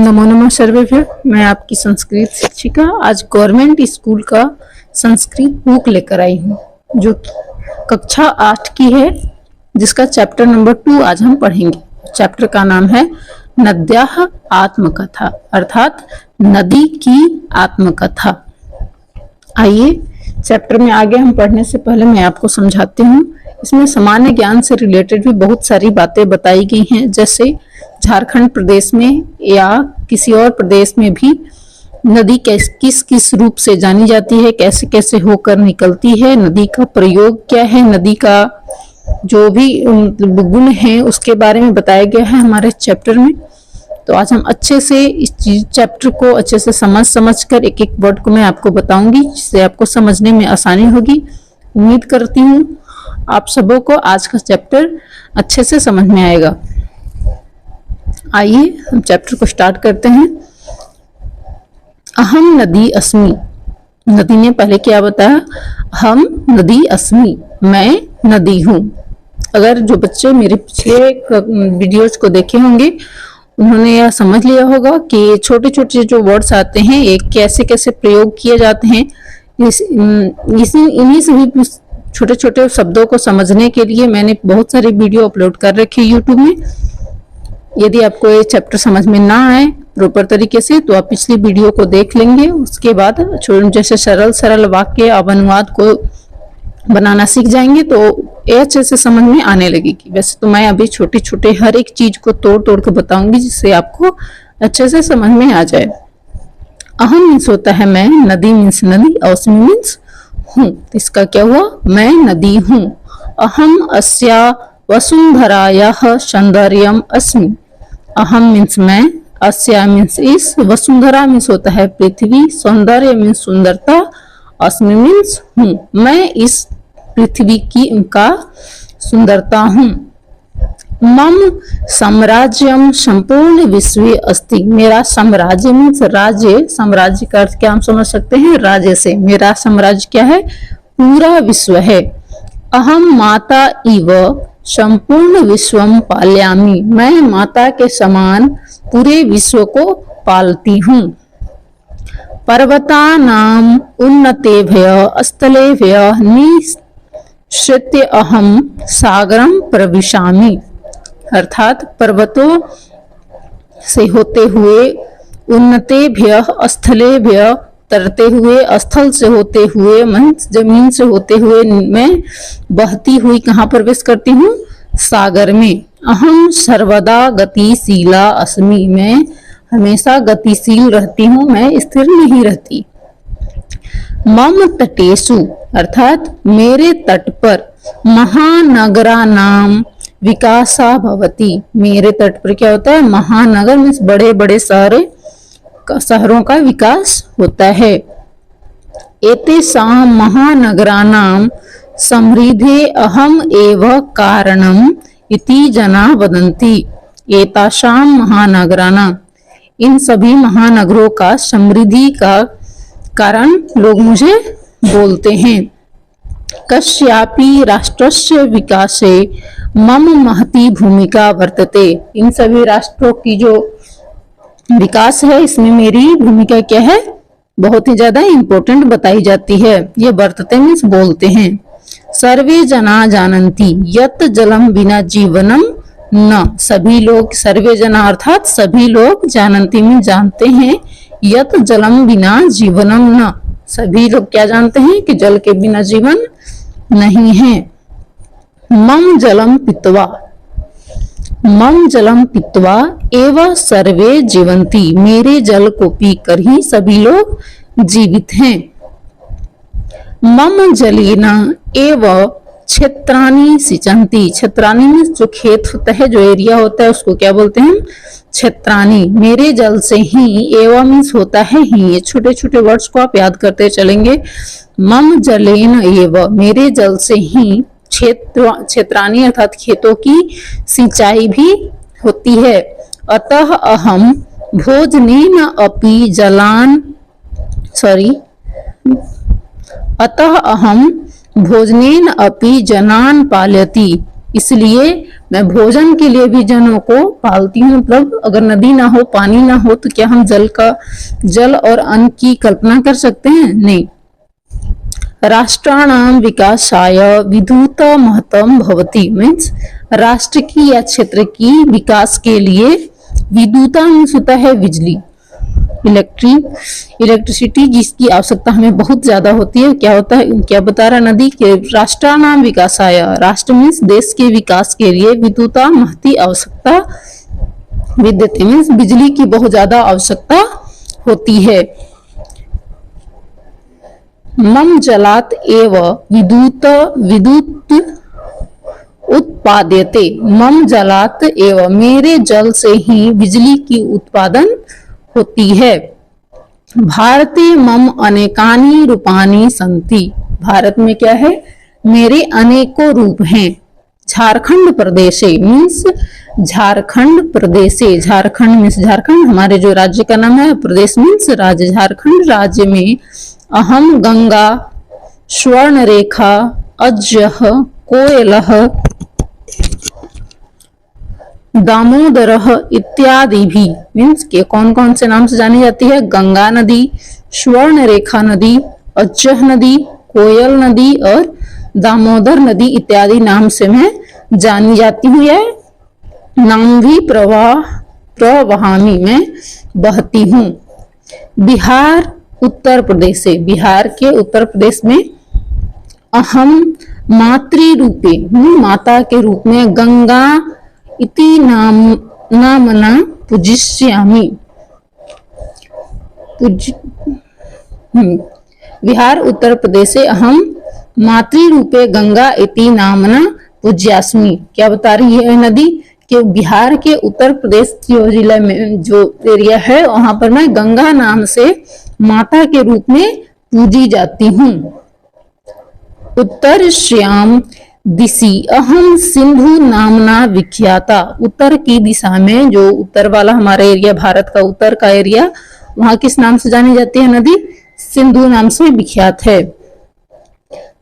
नमो नमः सर्वेभ्य। मैं आपकी संस्कृत शिक्षिका आज गवर्नमेंट स्कूल का संस्कृत बुक लेकर आई हूँ जो कक्षा 8 की है, जिसका चैप्टर नंबर 2 आज हम पढ़ेंगे। चैप्टर का नाम है नद्याः आत्मकथा, अर्थात नदी की आत्मकथा। आइए चैप्टर में आगे हम पढ़ने से पहले मैं आपको समझाती हूँ। इसमें सामान्य ज्ञान से रिलेटेड भी बहुत सारी बातें बताई गई हैं, जैसे झारखंड प्रदेश में या किसी और प्रदेश में भी नदी किस किस रूप से जानी जाती है, कैसे कैसे होकर निकलती है, नदी का प्रयोग क्या है, नदी का जो भी गुण है उसके बारे में बताया गया है हमारे चैप्टर में। तो आज हम अच्छे से इस चैप्टर को अच्छे से समझ कर एक एक वर्ड को मैं आपको बताऊंगी, जिससे आपको समझने में आसानी होगी। उम्मीद करती हूँ आप सबों को आज का चैप्टर अच्छे से समझ में आएगा। आइए हम चैप्टर को स्टार्ट करते हैं। अहम नदी अस्मि। नदी ने पहले क्या बताया? हम नदी अस्मि, मैं नदी हूँ। अगर जो बच्चे मेरे पिछले वीडियोज को देखे होंगे उन्होंने यह समझ लिया होगा कि छोटे छोटे जो वर्ड्स आते हैं एक कैसे कैसे प्रयोग किए जाते हैं। इन्हीं सभी छोटे छोटे शब्दों को समझने के लिए मैंने बहुत सारी वीडियो अपलोड कर रखी है यूट्यूब में। यदि आपको ये चैप्टर समझ में ना आए प्रॉपर तरीके से तो आप पिछली वीडियो को देख लेंगे। उसके बाद जैसे सरल सरल वाक्य अब अनुवाद को बनाना सीख जाएंगे तो ये अच्छे से समझ में आने लगेगी। वैसे तो मैं अभी छोटे छोटे हर एक चीज को तोड़ तोड़ के बताऊंगी, जिससे आपको अच्छे से समझ में आ जाए। अहम मीन्स होता है मैं, नदी मीन्स नदी, अस्मि मीन्स हूँ। इसका क्या हुआ? मैं नदी हूँ। अहम अस्या वसुंधरायाः सौंदर्यम अस्मि। अहम मीन्स मैं, अस्या मीन्स इस, वसुंधरा मीन्स होता है पृथ्वी, सौंदर्य मीन्स सुंदरता, अस्मि मीन्स हूँ। मैं इस पृथ्वी की उनका सुंदरता हूँ। मम साम्राज्यम संपूर्ण विश्व अस्ति। मेरा साम्राज्य मीन्स राज्य, साम्राज्य का अर्थ क्या हम समझ सकते हैं? राज्य से। मेरा साम्राज्य क्या है? पूरा विश्व है। अहम माता इव संपूर्ण विश्वम पालयामि। मैं माता के समान पूरे विश्व को पालती हूँ। पर्वतानाम उन्नतेभ्य स्थलेभ्य निश्चित्य अहम सागरम प्रविशामि। अर्थात पर्वतों से होते हुए, उन्नतेभ्य स्थलेभ्य तरते हुए, स्थल से होते हुए, जमीन से होते हुए मैं बहती हुई कहाँ प्रवेश करती हूँ? सागर में। अहम सर्वदा गतिशीला अस्मि। मैं हमेशा गतिशील रहती हूँ, मैं स्थिर नहीं रहती। मम तटेषु अर्थात मेरे तट पर, महानगरा नाम विकासा भवति। मेरे तट पर क्या होता है? महानगर मीन्स बड़े बड़े शहरों का विकास होता है। एतेषां महानगराणां समृद्धे अहम एव कारणम इति जना वदन्ति। एतेषां महानगराणां, इन सभी महानगरों का समृद्धि का कारण लोग मुझे बोलते हैं। कस्यापि राष्ट्रस्य विकासे मम महती भूमिका वर्तते। इन सभी राष्ट्रों की जो विकास है इसमें मेरी भूमिका क्या है? बहुत ही ज्यादा इंपॉर्टेंट बताई जाती है। ये वर्तते मीन्स बोलते हैं। सर्वे जना जानन्ति यत् जलम बिना जीवनम न। सभी लोग, सर्वे जना अर्थात सभी लोग, जानन्ति मीन्स जानते हैं, यत् जलम बिना जीवनम न। सभी लोग क्या जानते हैं? कि जल के बिना जीवन नहीं है। मम जलम पीत्वा, मम जलम पीत्वा एव सर्वे जीवन्ति। मेरे जल को पीकर ही सभी लोग जीवित हैं। मम जलेना एव क्षेत्राणि सिंचन्ति। क्षेत्राणि में जो खेत होता है, जो एरिया होता है, उसको क्या बोलते हैं? क्षेत्राणि। मेरे जल से ही, एवं मीन्स होता है ही। ये छोटे छोटे वर्ड्स को आप याद करते चलेंगे। मम जलेन एव, मेरे जल से ही क्षेत्राणि अर्थात खेतों की सिंचाई भी होती है। अतः अहम भोजनेन अपि जलान अतः अहम भोजनेन अपि जनान पालयति। इसलिए मैं भोजन के लिए भी जनों को पालती हूँ। मतलब अगर नदी ना हो, पानी ना हो, तो क्या हम जल और अन्न की कल्पना कर सकते हैं? नहीं। राष्ट्राणाम विकासाय विद्युत महत्वम भवति, मीन्स राष्ट्र की या क्षेत्र की विकास के लिए विद्युता मीन्स होता है बिजली, इलेक्ट्रिसिटी, जिसकी आवश्यकता हमें बहुत ज्यादा होती है। क्या होता है, क्या बता रहा नदी के? राष्ट्राणाम विकासाय, राष्ट्र मीन्स देश के विकास के लिए विद्युता महती आवश्यकता, विद्युत मीन्स बिजली की बहुत ज्यादा आवश्यकता होती है। मम जलात एव विद्युत उत्पाद्यते, मम जलात एव मेरे जल से ही बिजली की उत्पादन होती है। भारते मम अनेकानि रूपानि सन्ति, भारत में क्या है? मेरे अनेकों रूप हैं। झारखंड प्रदेशे मीन्स झारखंड प्रदेशे, झारखंड मीन्स झारखंड हमारे जो राज्य का नाम है, प्रदेश मीन्स राज्य, झारखंड राज्य में अहम गंगा, स्वर्णरेखा, अज्जह, कोयलः, दामोदरः इत्यादि भी मीन्स के कौन कौन से नाम से जानी जाती है? गंगा नदी, स्वर्णरेखा नदी, अज्जह नदी, कोयल नदी और दामोदर नदी इत्यादि नाम से मैं जानी जाती हूँ। यह नाम भी प्रवहामी, मैं बहती हूँ। बिहार उत्तर प्रदेश से, बिहार के उत्तर प्रदेश में अहम मातृ रूपे, माता के रूप में गंगा इति नामना पूजिष्यामि, बिहार उत्तर प्रदेश से अहम मातृ रूपे गंगा इति नामना पूज्यास्मि। क्या बता रही है नदी कि बिहार के उत्तर प्रदेश जिले में जो एरिया है वहां पर मैं गंगा नाम से माता के रूप में पूजी जाती हूँ। उत्तर श्याम दिशि अहम सिंधु नामना विख्याता, उत्तर की दिशा में जो उत्तर वाला हमारा एरिया, भारत का उत्तर का एरिया, वहां किस नाम से जानी जाती है नदी? सिंधु नाम से विख्यात है।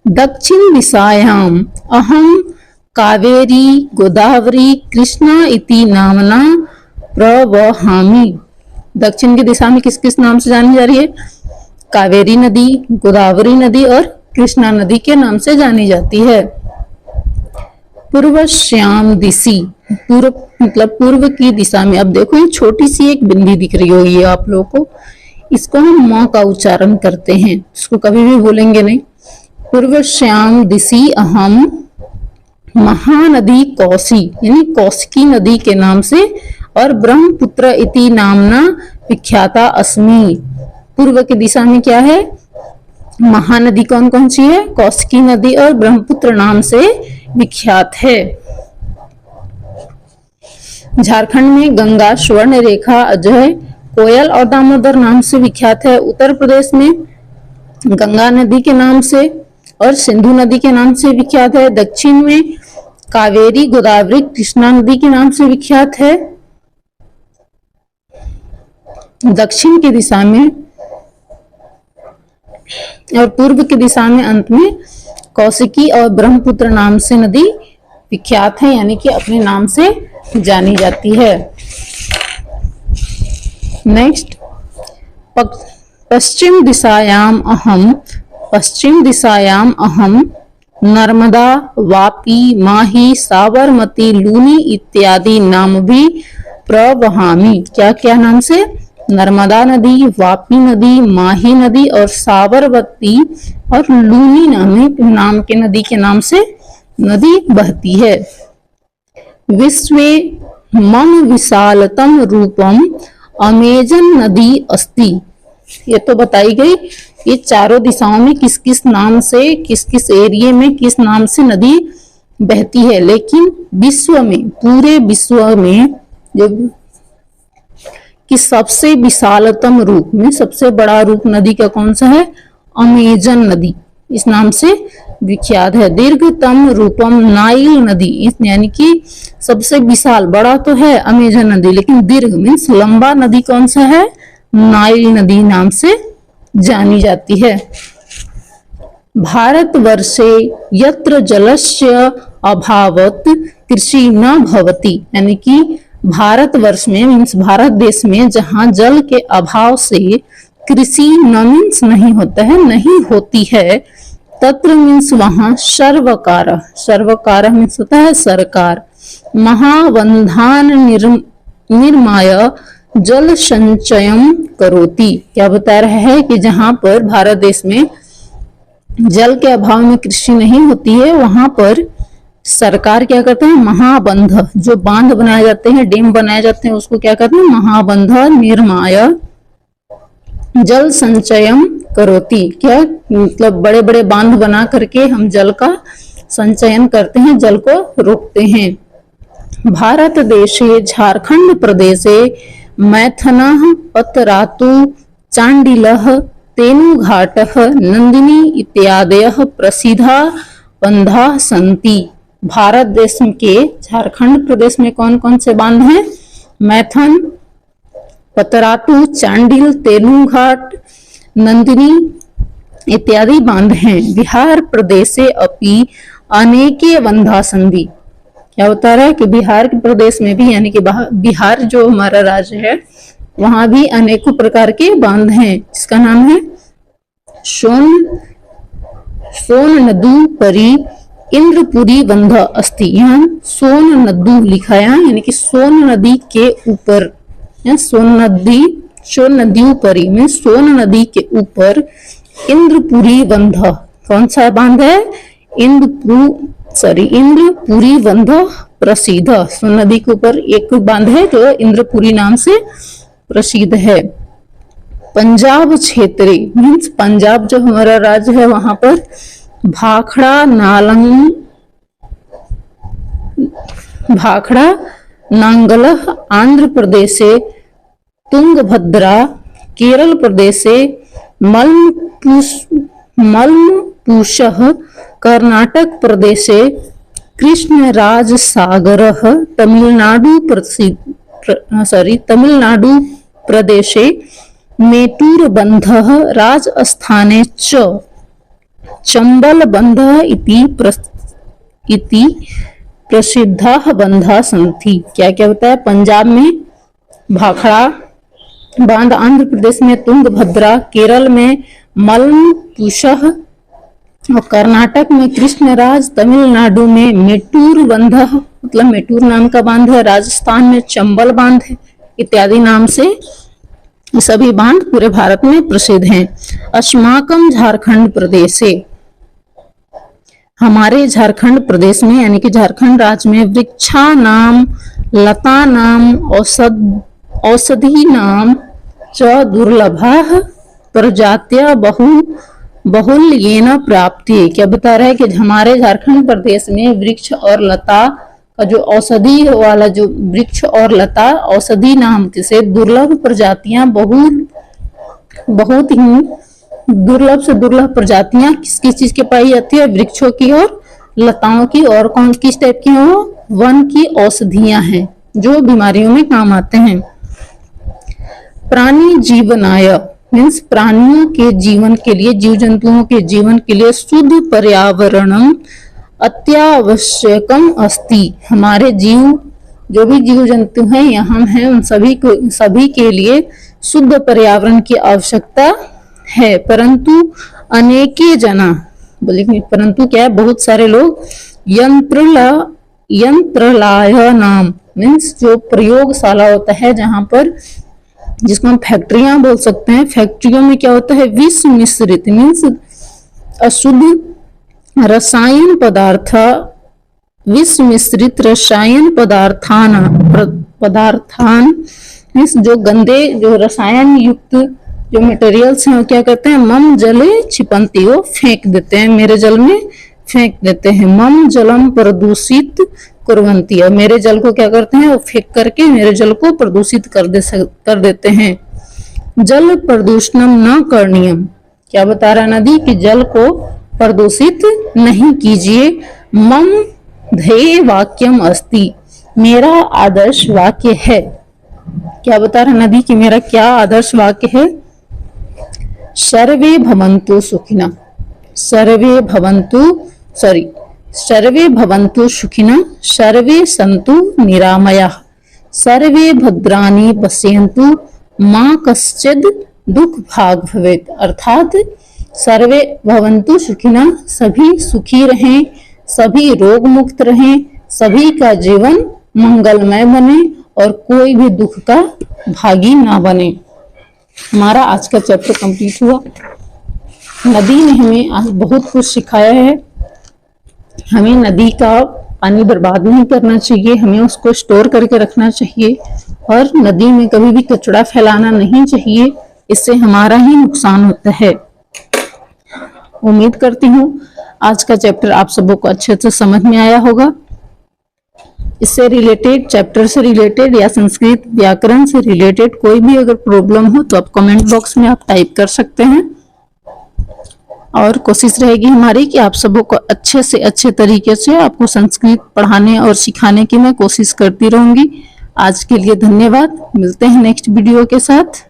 दक्षिण दिशायाम अहम कावेरी गोदावरी कृष्णा इति नामना प्रवहामि, दक्षिण की दिशा में किस किस नाम से जानी जा रही है? कावेरी नदी, गोदावरी नदी और कृष्णा नदी के नाम से जानी जाती है। पूर्वश्याम दिशि, पूर्व मतलब पूर्व की दिशा में। अब देखो ये छोटी सी एक बिंदी दिख रही होगी आप लोगों को, इसको हम म का उच्चारण करते हैं, इसको कभी भी भूलेंगे नहीं। पूर्वश्याम दिशि अहम महानदी कौशी, यानी कौशिकी नदी के नाम से, और ब्रह्मपुत्र इति नामना विख्याता अस्मि। पूर्व की दिशा में क्या है? महानदी कौन कौन सी है? कौशिकी नदी और ब्रह्मपुत्र नाम से विख्यात है। झारखंड में गंगा, स्वर्णरेखा, अजय, कोयल और दामोदर नाम से विख्यात है। उत्तर प्रदेश में गंगा नदी के नाम से और सिंधु नदी के नाम से विख्यात है। दक्षिण में कावेरी, गोदावरी, कृष्णा नदी के नाम से विख्यात है। दक्षिण की दिशा में और पूर्व की दिशा में अंत में कौशिकी और ब्रह्मपुत्र नाम से नदी विख्यात है, यानी कि अपने नाम से जानी जाती है। नेक्स्ट, पश्चिम दिशायाम अहम नर्मदा, वापी, माही, साबरमती, लूनी इत्यादि नाम भी प्रवहामि। क्या क्या नाम से? नर्मदा नदी, वापी नदी, माही नदी और साबरमती और लूनी नाम के नदी के नाम से नदी बहती है। विश्वे मम विशालतम रूपम अमेजन नदी अस्ति, ये तो बताई गई। ये चारों दिशाओं में किस किस नाम से, किस किस एरिया में किस नाम से नदी बहती है, लेकिन विश्व में, पूरे विश्व में जो कि सबसे विशालतम रूप में सबसे बड़ा रूप नदी का कौन सा है? अमेजन नदी इस नाम से विख्यात है। दीर्घतम रूपम नाइल नदी, यानी कि सबसे विशाल, बड़ा तो है अमेजन नदी, लेकिन दीर्घ मीन्स लंबा नदी कौन सा है? नाइल नदी नाम से जानी जाती है। भारतवर्षे यत्र जलस्य अभावत कृषि न भवति, यानी कि भारतवर्ष में मीन्स भारत देश में जहाँ जल के अभाव से कृषि न मीन्स नहीं होता है, नहीं होती है, तत्र मीन्स वहां सर्वकार मीन्स होता है सरकार, महाबंधान निर्माय जल संचयम करोति। क्या बता रहा है कि जहां पर भारत देश में जल के अभाव में कृषि नहीं होती है, वहां पर सरकार क्या करते हैं, महाबंध, जो बांध बनाए जाते हैं, डैम बनाए जाते हैं, उसको क्या कहते हैं, महाबंध निर्माय जल संचयम करोति। क्या मतलब बड़े बड़े बांध बना करके हम जल का संचयन करते हैं, जल को रोकते हैं। भारत देशे झारखंड प्रदेशे मैथनः पतरातु चांडिलः तेनुघाटः नंदिनी इत्यादयः प्रसिद्धा बंधा सन्ति। भारत देश के झारखंड प्रदेश में कौन कौन से बांध हैं, मैथन, पतरातु, चांडिल, तेनुघाट, नंदिनी इत्यादि बांध हैं। बिहार प्रदेशे अपि अनेके बंधा सन्ति। क्या बता रहा है कि बिहार के प्रदेश में भी, यानी कि बिहार जो हमारा राज्य है, वहां भी अनेकों प्रकार के बांध हैं, जिसका नाम है सोन नदू परी इंद्रपुरी बंध अस्ति। यहाँ सोन नदू लिखा है, यानी कि सोन नदी के ऊपर, सोन नदी परी में सोन नदी के ऊपर इंद्रपुरी बंध, कौन सा बांध है, इंद्रपुरी बंध प्रसिद्ध। सोन नदी के ऊपर एक बांध है जो इंद्रपुरी नाम से प्रसिद्ध है। पंजाब क्षेत्र मीन्स पंजाब जो हमारा राज्य है, वहां पर भाखड़ा नांगलह, आंध्र प्रदेशे तुंगभद्रा, केरल प्रदेशे मलमपूषः, कर्नाटक प्रदेशे कृष्णराज सागरः, तमिलनाडु प्रदेशे मेटूर बंधः, राजस्थाने च चंबल बंधः इति प्रसिद्धाः बंधा सन्ति। क्या क्या होता है, पंजाब में भाखड़ा बांध, आंध्र प्रदेश में तुंगभद्रा, केरल में मलमपूषः और कर्नाटक में कृष्णराज, तमिलनाडु में मेटूर बंधः मतलब मेटूर नाम का बांध है, राजस्थान में चंबल बांध है, इत्यादि नाम से सभी बांध पूरे भारत में प्रसिद्ध हैं। अस्माकम झारखंड प्रदेशे, हमारे झारखंड प्रदेश में यानी कि झारखंड राज्य में वृक्षा नाम, लता नाम, औषधि नाम च दुर्लभः प्रजात्य बहुल्येन प्राप्ति। क्या बता रहा है कि हमारे झारखंड प्रदेश में वृक्ष और लता का जो औषधि वाला जो वृक्ष और लता औषधि नाम से दुर्लभ प्रजातियां बहुत ही दुर्लभ से दुर्लभ प्रजातियां किस किस चीज की पाई जाती है, वृक्षों की और लताओं की, और कौन किस टाइप की हो, वन की औषधियां हैं जो बीमारियों में काम आते हैं। प्राणी जीवनाय मीन्स प्राणियों के जीवन के लिए, जीव जंतुओं के जीवन के लिए शुद्ध पर्यावरणम अत्यावश्यकम अस्ति। हमारे जीव जो भी जीव जंतु हैं यहाँ हैं, उन सभी के लिए शुद्ध पर्यावरण की आवश्यकता है। परंतु अनेके जना, बोलिए परंतु क्या है, बहुत सारे लोग यंत्रलाय नाम मीन्स जो प्रयोगशाला होता है, जहां पर जिसको हम फैक्ट्रियां बोल सकते हैं, फैक्ट्रियों में क्या होता है, विष मिश्रित मीन्स अशुद्ध रसायन पदार्थ, विष मिश्रित रसायन पदार्थान मीन्स जो गंदे जो रसायन युक्त जो मटेरियल्स हैं, वो क्या करते हैं, मम जले छिपंती, वो फेंक देते हैं, मेरे जल में फेंक देते हैं। मम जलम प्रदूषित कुर्वन्ति, और मेरे जल को क्या करते हैं, वो फेंक करके मेरे जल को प्रदूषित कर देते हैं। जल प्रदूषणम न करणीयम, क्या बता रहा नदी कि जल को प्रदूषित नहीं कीजिए। मम ध्येय वाक्यम अस्ति, मेरा आदर्श वाक्य है। क्या बता रहा नदी कि मेरा क्या आदर्श वाक्य है, सर्वे भवन्तु सुखिनः, सर्वे भवन्तु सुखिनः, सर्वे सन्तु निरामयाः, सर्वे भद्राणि पश्यन्तु, मा कश्चित् दुख भाग भवेत्। अर्थात सर्वे भवन्तु सुखिनः, सभी सुखी रहें, सभी रोग मुक्त रहें, सभी का जीवन मंगलमय बने और कोई भी दुख का भागी ना बने। हमारा आज का चैप्टर कंप्लीट हुआ। नदी ने हमें आज बहुत कुछ सिखाया है। हमें नदी का पानी बर्बाद नहीं करना चाहिए, हमें उसको स्टोर करके रखना चाहिए और नदी में कभी भी कचरा फैलाना नहीं चाहिए, इससे हमारा ही नुकसान होता है। उम्मीद करती हूँ आज का चैप्टर आप सबों को अच्छे से समझ में आया होगा। इससे रिलेटेड, चैप्टर से रिलेटेड या संस्कृत व्याकरण से रिलेटेड कोई भी अगर प्रॉब्लम हो तो आप कमेंट बॉक्स में आप टाइप कर सकते हैं और कोशिश रहेगी हमारी कि आप सबों को अच्छे से अच्छे तरीके से आपको संस्कृत पढ़ाने और सिखाने की मैं कोशिश करती रहूंगी। आज के लिए धन्यवाद। मिलते हैं नेक्स्ट वीडियो के साथ।